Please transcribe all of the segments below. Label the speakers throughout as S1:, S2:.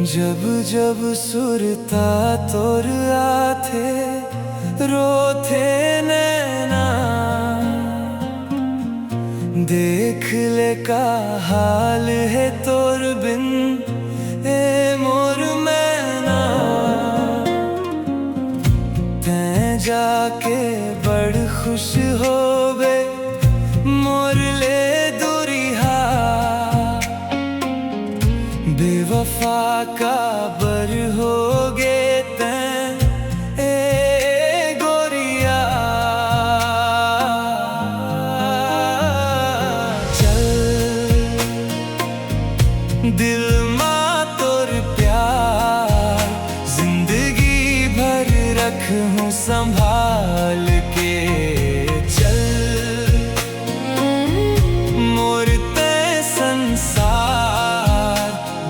S1: जब जब सुरता तोर आथे रोथे नैना, देख ले का हाल है तोर बिन ए मोर मैना। तैं जाके बड़ खुश होवे मोर ले दुरिहा, बेवफा का बर होगे तैं ए गोरिया। चल दिल मां तोर प्यार जिंदगी भर रखूं संभाल के। चल मोर तैं संसार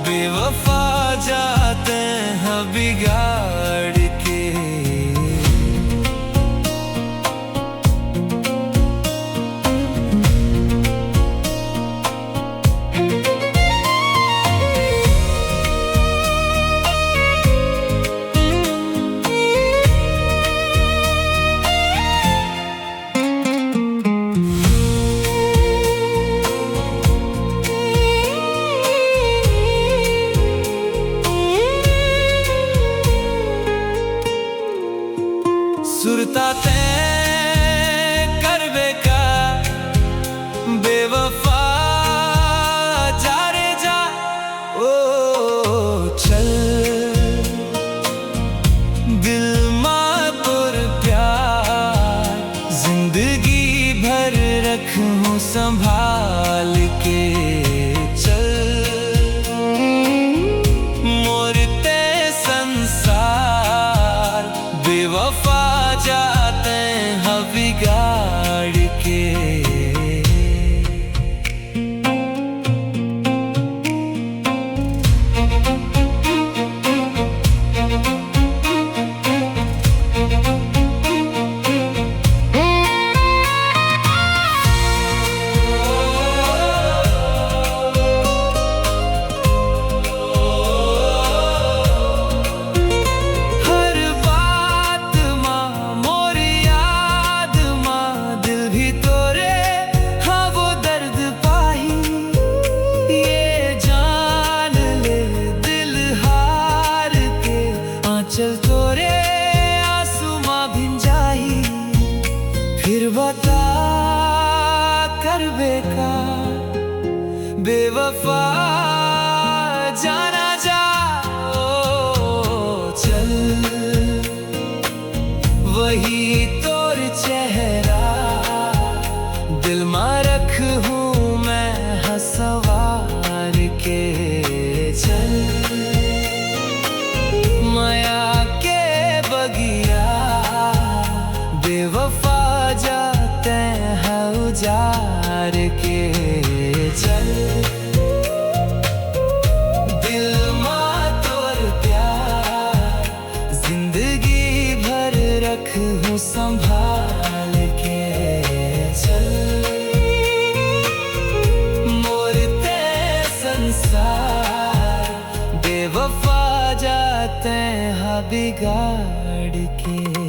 S1: बेवफा जाते हैं बिगाड़ के। सुरता तैं करबे का बेवफा जा रे जा। ओ चल दिल मां तोर प्यार जिंदगी भर रखूं संभाल के। चल मोर तैं संसार बेवफा जाते हैं बिगाड़ के। चल तोरे आंसू भिंजाई फिर बता करबे का बेवफा जाना जा। ओ चल वही तोर चेहरा दिल में रखूं मैं हंसवार के। चल माया के बगिया बेवफा जाते हैं उजार के। चल दिल मां तोर प्यार जिंदगी भर रखूं संभाल के। चल मोर तैं संसार बेवफा जाते हैं बिगाड़ के।